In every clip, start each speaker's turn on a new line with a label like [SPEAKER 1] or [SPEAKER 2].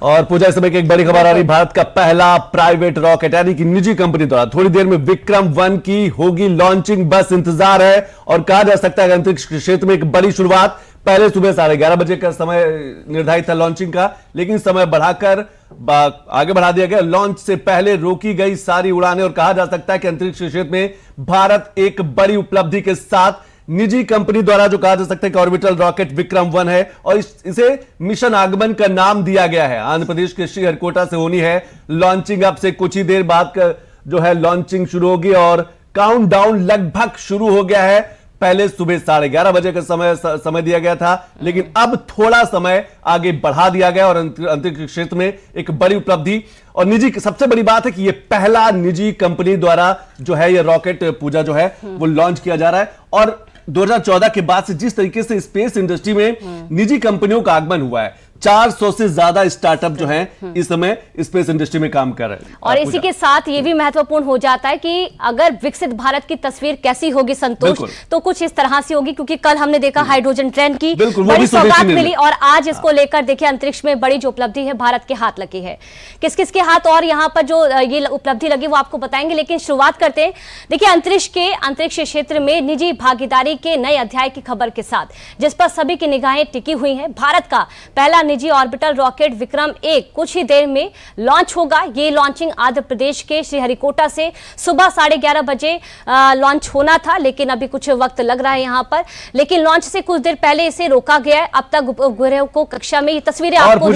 [SPEAKER 1] और पूजा, इस समय की एक बड़ी खबर आ रही, भारत का पहला प्राइवेट रॉकेट यानी कि निजी कंपनी द्वारा थोड़ी देर में विक्रम-1 की होगी लॉन्चिंग, बस इंतजार है। और कहा जा सकता है कि अंतरिक्ष क्षेत्र में एक बड़ी शुरुआत। पहले सुबह 11:30 बजे का समय निर्धारित था लॉन्चिंग का, लेकिन समय बढ़ाकर आगे बढ़ा दिया गया। लॉन्च से पहले रोकी गई सारी उड़ानें और कहा जा सकता है कि अंतरिक्ष क्षेत्र में भारत एक बड़ी उपलब्धि के साथ निजी कंपनी द्वारा जो कहा जा सकता है कि ऑर्बिटल रॉकेट विक्रम-1 है और इसे मिशन आगमन का नाम दिया गया है। आंध्र प्रदेश के श्रीहरिकोटा से होनी है लॉन्चिंग। अब से कुछ ही देर बाद जो है लॉन्चिंग शुरू होगी और काउंटडाउन लगभग शुरू हो गया है। पहले सुबह 11:30 बजे का समय दिया गया था, लेकिन अब थोड़ा समय आगे बढ़ा दिया गया और अंतरिक्ष क्षेत्र में एक बड़ी उपलब्धि। और निजी, सबसे बड़ी बात है कि यह पहला निजी कंपनी द्वारा जो है यह रॉकेट पूजा जो है वो लॉन्च किया जा रहा है। और 2014 के बाद से जिस तरीके से स्पेस इंडस्ट्री में निजी कंपनियों का आगमन हुआ है, 400 से ज्यादा स्टार्टअप जो हैं इस समय स्पेस इंडस्ट्री में काम कर रहे हैं।
[SPEAKER 2] और इसी के साथ ये भी महत्वपूर्ण हो जाता है कि अगर विकसित भारत की तस्वीर कैसी होगी संतोष, तो कुछ इस तरह से होगी, क्योंकि कल हमने देखा हाइड्रोजन ट्रेन की बड़ी सौगात मिली और आज इसको लेकर देखिए अंतरिक्ष में बड़ी जो उपलब्धि है भारत के हाथ लगी है। किस किस के हाथ और यहाँ पर जो ये उपलब्धि लगी वो आपको बताएंगे, लेकिन शुरुआत करते हैं। देखिए अंतरिक्ष क्षेत्र में निजी भागीदारी के नए अध्याय की खबर के साथ, जिस पर सभी की निगाहें टिकी हुई हैं। भारत का पहला निजी ऑर्बिटल रॉकेट विक्रम-1 कुछ ही देर में लॉन्च होगा। ये लॉन्चिंग आंध्र प्रदेश के श्रीहरिकोटा से सुबह 11:30 बजे लॉन्च होना था, लेकिन अभी कुछ वक्त लग रहा है यहाँ पर। लेकिन लॉन्च से कुछ देर पहले इसे रोका गया है। अब तक उपग्रह को कक्षा में ये तस्वीरें आपको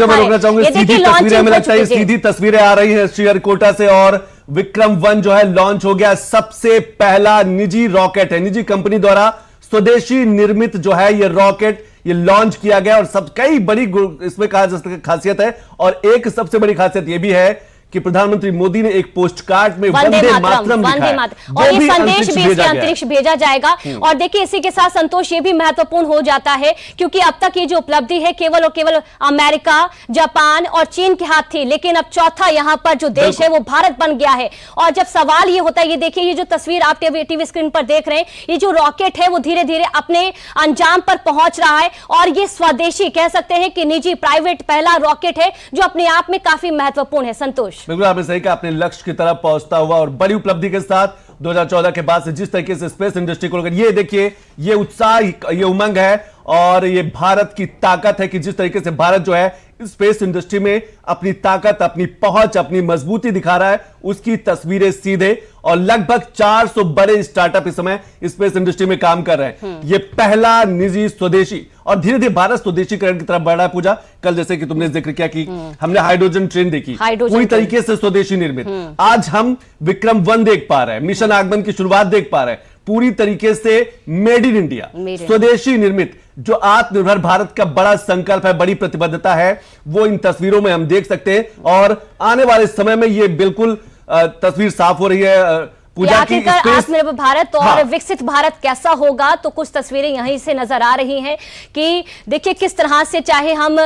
[SPEAKER 1] सीधी तस्वीरें आ रही है श्रीहरिकोटा से और विक्रम-1 जो है लॉन्च हो गया। सबसे पहला निजी रॉकेट है, निजी कंपनी द्वारा स्वदेशी निर्मित जो है ये रॉकेट ये लॉन्च किया गया। और सब कई बड़ी इसमें कहा जा सकता है खासियत है, और एक सबसे बड़ी खासियत यह भी है कि प्रधानमंत्री मोदी ने एक पोस्ट कार्ड में वंदे मातरम लिखा है
[SPEAKER 2] और ये संदेश भी इसके अंतरिक्ष भेजा जाएगा। और देखिए इसी के साथ संतोष ये भी महत्वपूर्ण हो जाता है, क्योंकि अब तक ये जो उपलब्धि है केवल और केवल अमेरिका, जापान और चीन के हाथ थी, लेकिन अब चौथा यहाँ पर जो देश है वो भारत बन गया है। और जब सवाल ये होता है, ये देखिए ये जो तस्वीर आप टीवी स्क्रीन पर देख रहे हैं, ये जो रॉकेट है वो धीरे धीरे अपने अंजाम पर पहुंच रहा है और ये स्वदेशी कह सकते हैं कि निजी प्राइवेट पहला रॉकेट है जो अपने आप में काफी महत्वपूर्ण है। संतोष,
[SPEAKER 1] बिल्कुल आपने सही कहा, अपने लक्ष्य की तरफ पहुंचता हुआ और बड़ी उपलब्धि के साथ 2014 के बाद से जिस तरीके से स्पेस इंडस्ट्री को लेकर ये देखिए ये उत्साह, ये उमंग है और ये भारत की ताकत है कि जिस तरीके से भारत जो है स्पेस इंडस्ट्री में अपनी ताकत, अपनी पहुंच, अपनी मजबूती दिखा रहा है, उसकी तस्वीरें सीधे। और लगभग 400 बड़े स्टार्टअप इस समय स्पेस इंडस्ट्री में काम कर रहे हैं। ये पहला निजी स्वदेशी, और धीरे धीरे भारत स्वदेशीकरण की तरफ बढ़ रहा है। पूजा, कल जैसे कि तुमने जिक्र किया कि हमने हाइड्रोजन ट्रेन देखी, पूरी तरीके से स्वदेशी निर्मित। आज हम विक्रम-1 देख पा रहे हैं, मिशन आगमन की शुरुआत देख पा रहे हैं, पूरी तरीके से मेड इन इंडिया, स्वदेशी निर्मित। जो आत्मनिर्भर भारत का बड़ा संकल्प है, बड़ी प्रतिबद्धता है, वो इन तस्वीरों में हम देख सकते हैं। और आने वाले समय में ये बिल्कुल तस्वीर साफ हो रही है पूजा की।
[SPEAKER 2] आत्मनिर्भर भारत और विकसित भारत कैसा होगा, तो कुछ तस्वीरें यहीं से नजर आ रही हैं कि देखिए किस तरह से, चाहे हम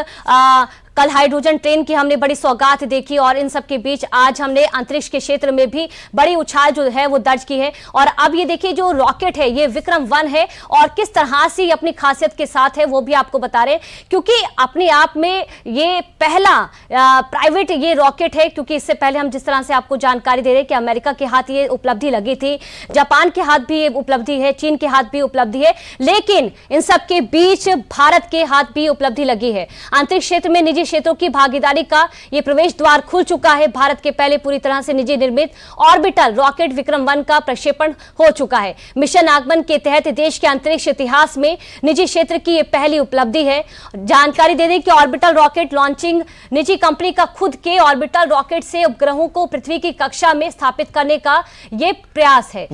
[SPEAKER 2] कल हाइड्रोजन ट्रेन की हमने बड़ी सौगात देखी और इन सब के बीच आज हमने अंतरिक्ष के क्षेत्र में भी बड़ी उछाल जो है वो दर्ज की है। और अब ये देखिए जो रॉकेट है ये विक्रम-1 है और किस तरह से अपनी खासियत के साथ है वो भी आपको बता रहे हैं, क्योंकि अपने आप में ये पहला प्राइवेट ये रॉकेट है। क्योंकि इससे पहले हम जिस तरह से आपको जानकारी दे रहे हैं कि अमेरिका के हाथ ये उपलब्धि लगी थी, जापान के हाथ भी ये उपलब्धि है, चीन के हाथ भी उपलब्धि है, लेकिन इन सब के बीच भारत के हाथ भी उपलब्धि लगी है। अंतरिक्ष क्षेत्र में निजी क्षेत्रों की भागीदारी का यह प्रवेश द्वार खुल चुका है। भारत के पहले पूरी तरह से निजी निर्मित ऑर्बिटल रॉकेट विक्रम-1 का प्रक्षेपण हो चुका है। मिशन आगमन के तहत देश के अंतरिक्ष इतिहास में निजी क्षेत्र की यह पहली उपलब्धि है। जानकारी दे दें कि ऑर्बिटल रॉकेट लॉन्चिंग निजी कंपनी का खुद के ऑर्बिटल रॉकेट से उपग्रहों को पृथ्वी की कक्षा में स्थापित करने का यह प्रयास है।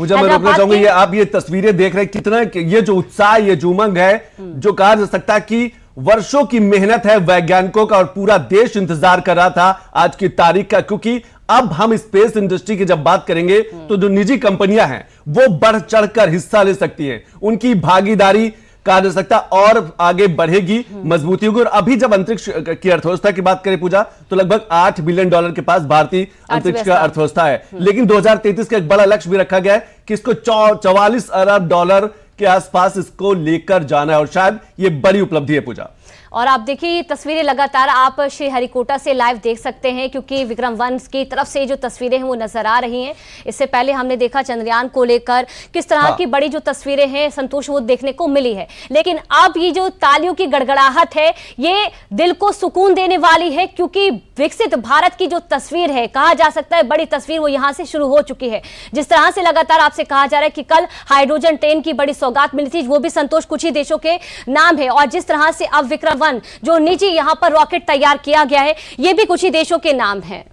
[SPEAKER 1] आप ये तस्वीरें देख रहे हैं, कितना ये जो उत्साह, ये जो उमंग है, जो कहा जा सकता है कि वर्षों की मेहनत है वैज्ञानिकों का और पूरा देश इंतजार कर रहा था आज की तारीख का। क्योंकि अब हम स्पेस इंडस्ट्री की जब बात करेंगे तो जो निजी कंपनियां हैं वो बढ़ चढ़कर हिस्सा ले सकती हैं, उनकी भागीदारी कहा जा सकता और आगे बढ़ेगी, मजबूती होगी। और अभी जब अंतरिक्ष की अर्थव्यवस्था की बात करें पूजा, तो लगभग $8 बिलियन के पास भारतीय अंतरिक्ष का अर्थव्यवस्था है। लेकिन 2033 का एक बड़ा लक्ष्य भी रखा गया है कि इसको $44 अरब के आसपास इसको लेकर जाना है, और शायद ये बड़ी उपलब्धि है पूजा।
[SPEAKER 2] और आप देखिए ये तस्वीरें लगातार आप श्रीहरिकोटा से लाइव देख सकते हैं, क्योंकि विक्रम-1 की तरफ से जो तस्वीरें हैं वो नजर आ रही हैं। इससे पहले हमने देखा चंद्रयान को लेकर किस तरह की बड़ी जो तस्वीरें हैं संतोष वो देखने को मिली है, लेकिन अब ये जो तालियों की गड़गड़ाहट है ये दिल को सुकून देने वाली है, क्योंकि विकसित भारत की जो तस्वीर है, कहा जा सकता है बड़ी तस्वीर, वो यहां से शुरू हो चुकी है। जिस तरह से लगातार आपसे कहा जा रहा है कि कल हाइड्रोजन ट्रेन की बड़ी सौगात मिली थी, वो भी संतोष कुछ ही देशों के नाम है, और जिस तरह से अब विक्रम-1 जो निजी यहां पर रॉकेट तैयार किया गया है, ये भी कुछ ही देशों के नाम है।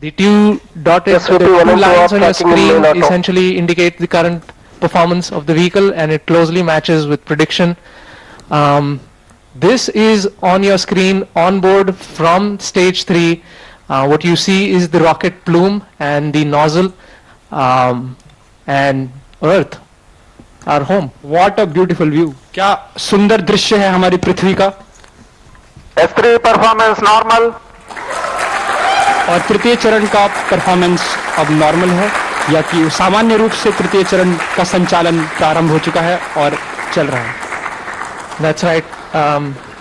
[SPEAKER 3] The two lines on your screen essentially indicate the current performance of the vehicle, and it closely matches with prediction. This is on your screen on board from stage 3. What you see is the rocket plume and the nozzle, and Earth, our home.
[SPEAKER 4] What a beautiful view! क्या सुंदर दृश्य है हमारी पृथ्वी का।
[SPEAKER 5] S3 performance normal.
[SPEAKER 4] और तृतीय चरण का परफॉर्मेंस अब नॉर्मल है, या कि सामान्य रूप से तृतीय चरण का संचालन प्रारंभ हो चुका है और चल रहा है।
[SPEAKER 3] That's right.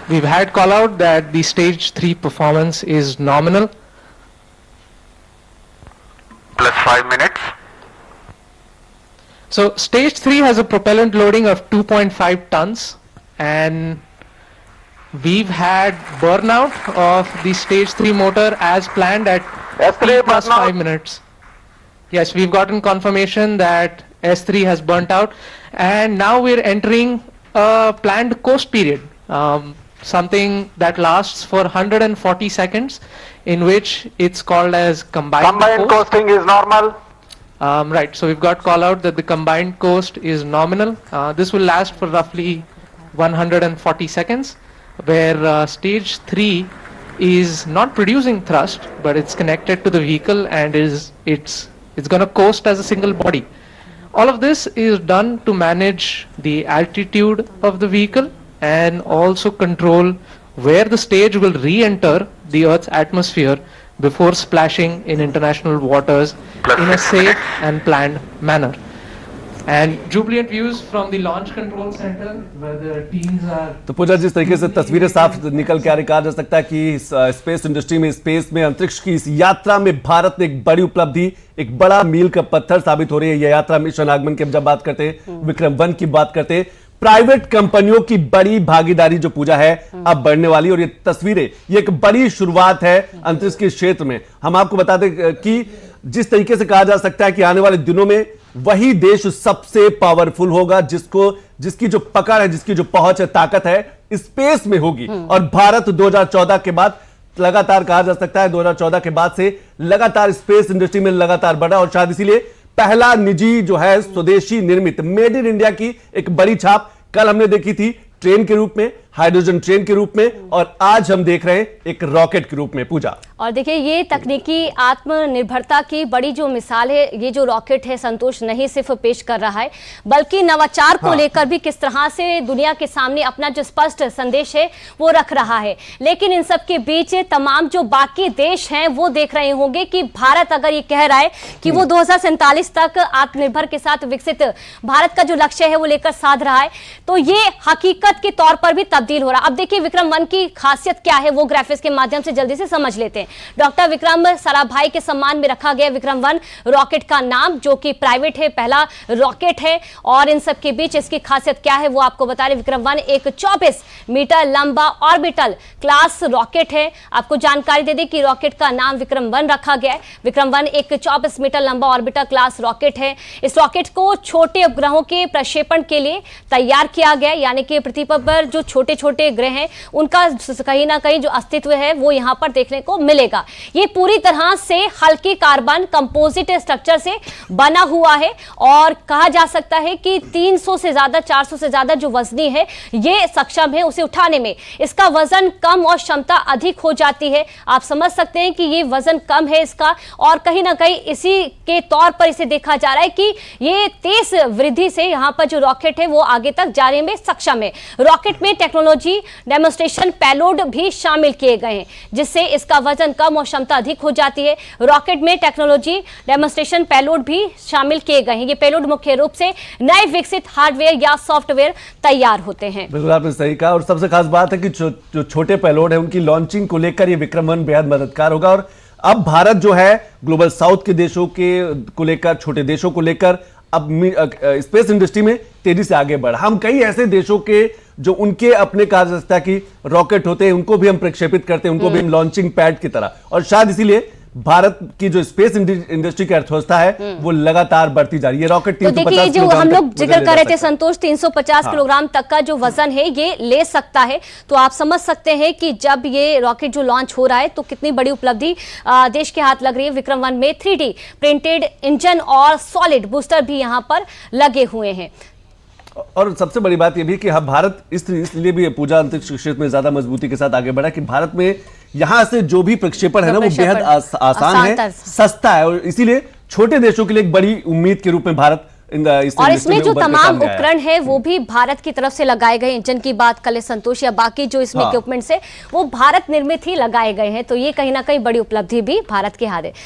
[SPEAKER 3] We've had call out that the stage 3 performance is nominal.
[SPEAKER 5] +5 minutes.
[SPEAKER 3] So stage 3 has a propellant loading of 2.5 tons, and we've had burnout of the stage 3 motor as planned at
[SPEAKER 5] S3
[SPEAKER 3] +5 minutes. Yes, we've gotten confirmation that S3 has burnt out, and now we're entering a planned coast period, something that lasts for 140 seconds, in which it's called as combined coast.
[SPEAKER 5] Coasting is normal.
[SPEAKER 3] Right, so we've got call out that the combined coast is nominal. This will last for roughly 140 seconds, where stage 3 is not producing thrust, but it's connected to the vehicle and it's going to coast as a single body. All of this is done to manage the altitude of the vehicle and also control where the stage will re-enter the Earth's atmosphere before splashing in international waters in a safe and planned manner. And jubilant views from the launch control center where the teams are.
[SPEAKER 1] तो पूजा, जिस तरीके से तस्वीरें साफ निकल के आ रही, कहा जा सकता है कि स्पेस इंडस्ट्री में, स्पेस में, अंतरिक्ष की इस यात्रा में भारत ने एक बड़ी उपलब्धि, एक बड़ा मील का पत्थर साबित हो रही है यह यात्रा। मिशन आगमन की जब बात करते हैं, विक्रम-1 की बात करते हैं, प्राइवेट कंपनियों की बड़ी भागीदारी जो पूजा है अब बढ़ने वाली, और ये तस्वीरें, ये एक बड़ी शुरुआत है अंतरिक्ष के क्षेत्र में। हम आपको बता दें कि जिस तरीके से कहा जा सकता है कि आने वाले दिनों में वही देश सबसे पावरफुल होगा जिसकी जो पकड़ है, जिसकी जो पहुंच है, ताकत है, स्पेस में होगी। और भारत 2014 के बाद लगातार, कहा जा सकता है 2014 के बाद से लगातार स्पेस इंडस्ट्री में लगातार बढ़ा, और शायद इसीलिए पहला निजी जो है स्वदेशी निर्मित मेड इन इंडिया की एक बड़ी छाप कल हमने देखी थी ट्रेन के रूप में, हाइड्रोजन ट्रेन के रूप में, और आज हम देख रहे हैं एक रॉकेट के रूप में। पूजा,
[SPEAKER 2] और देखिए ये तकनीकी आत्मनिर्भरता की बड़ी जो मिसाल है, ये जो रॉकेट है संतोष नहीं सिर्फ पेश कर रहा है, बल्कि नवाचार को लेकर भी किस तरह से दुनिया के सामने अपना जो स्पष्ट संदेश है वो रख रहा है। लेकिन इन सब के बीच तमाम जो बाकी देश हैं वो देख रहे होंगे कि भारत अगर ये कह रहा है कि वो 2047 तक आत्मनिर्भर के साथ विकसित भारत का जो लक्ष्य है वो लेकर साध रहा है, तो ये हकीकत के तौर पर भी तब्दील हो रहा। अब देखिए विक्रम-1 की खासियत क्या है वो ग्राफिक्स के माध्यम से जल्दी से समझ लेते हैं। डॉक्टर विक्रम साराभाई के सम्मान में रखा गया विक्रम-1 रॉकेट का नाम, जो कि प्राइवेट है, पहला रॉकेट है, और इन सब के बीच इसकी खासियत क्या है वो आपको बता रहे। विक्रम-1 एक 24 मीटर लंबा ऑर्बिटल क्लास रॉकेट है। आपको जानकारी दे दें कि रॉकेट का नाम विक्रम-1 रखा गया है। विक्रम-1 एक 24 मीटर लंबा ऑर्बिटल क्लास रॉकेट है। इस रॉकेट को छोटे उपग्रहों के प्रक्षेपण के लिए तैयार किया गया, यानी कि पृथ्वी पर जो छोटे छोटे ग्रह हैं उनका कहीं ना कहीं जो अस्तित्व है वो यहां पर देखने को मिलेगा। ये पूरी तरह से हल्के कार्बन कंपोजिट स्ट्रक्चर से बना हुआ है, और कहा जा सकता है कि 300 से ज्यादा, 400 से ज्यादा जो वजनी है ये सक्षम है उसे उठाने में। इसका वजन कम और क्षमता अधिक हो जाती है। आप समझ सकते हैं कि ये वजन कम है इसका, और कहीं ना कहीं इसी के तौर पर इसे देखा जा रहा है कि ये तेज वृद्धि से यहाँ पर जो रॉकेट है वो आगे तक जाने में सक्षम है। रॉकेट में टेक्नोलॉजी टेक्नोलॉजी डेमोन्स्ट्रेशन पेलोड भी शामिल किए गए हैं, जिससे इसका वजन कम और क्षमता अधिक हो जाती है। रॉकेट में टेक्नोलॉजी डेमोन्स्ट्रेशन पेलोड भी शामिल किए गए हैं। ये पेलोड मुख्य रूप से नए विकसित हार्डवेयर या सॉफ्टवेयर तैयार होते हैं।
[SPEAKER 1] बिल्कुल आपने सही कहा, और सबसे खास बात है कि जो छोटे पेलोड है उनकी लॉन्चिंग को लेकर ये विक्रम-1 बेहद मददगार होगा। और अब भारत जो है ग्लोबल साउथ के देशों को लेकर, छोटे देशों को लेकर अब स्पेस इंडस्ट्री में तेजी से आगे बढ़ा। हम कई ऐसे देशों के जो उनके अपने कहा जा सकता है कि रॉकेट होते हैं उनको भी हम प्रक्षेपित करते हैं, उनको भी हम लॉन्चिंग पैड की तरह, और शायद इसीलिए भारत की जो स्पेस इंडस्ट्री की अर्थव्यवस्था है वो लगातार बढ़ती जा रही है। रॉकेट 350
[SPEAKER 2] तो देखिए, जो हम लोग जिक्र कर रहे थे संतोष, 350
[SPEAKER 1] हाँ।
[SPEAKER 2] किलोग्राम तक का जो वजन है ये ले सकता है। तो आप समझ सकते हैं कि जब ये रॉकेट जो लॉन्च हो रहा है तो कितनी बड़ी उपलब्धि देश के हाथ लग रही है। विक्रम-1 में 3D प्रिंटेड इंजन और सॉलिड बूस्टर भी यहाँ पर लगे हुए हैं।
[SPEAKER 1] और सबसे बड़ी बात यह भी कि भारत इसलिए भी पूजा अंतरिक्ष क्षेत्र में ज्यादा मजबूती के साथ आगे बढ़ा कि भारत में यहां से जो भी प्रक्षेपण है ना वो बेहद आसान है, सस्ता है, और इसीलिए छोटे देशों के लिए एक बड़ी उम्मीद के रूप में भारत
[SPEAKER 2] और इसमें जो तमाम उपकरण है वो भी भारत की तरफ से लगाए गए। इंजन की बात करें संतोष या बाकी जो इसमें इक्विपमेंट्स है वो भारत निर्मित ही लगाए गए हैं। तो ये कहीं ना कहीं बड़ी उपलब्धि भी भारत के हाथ है।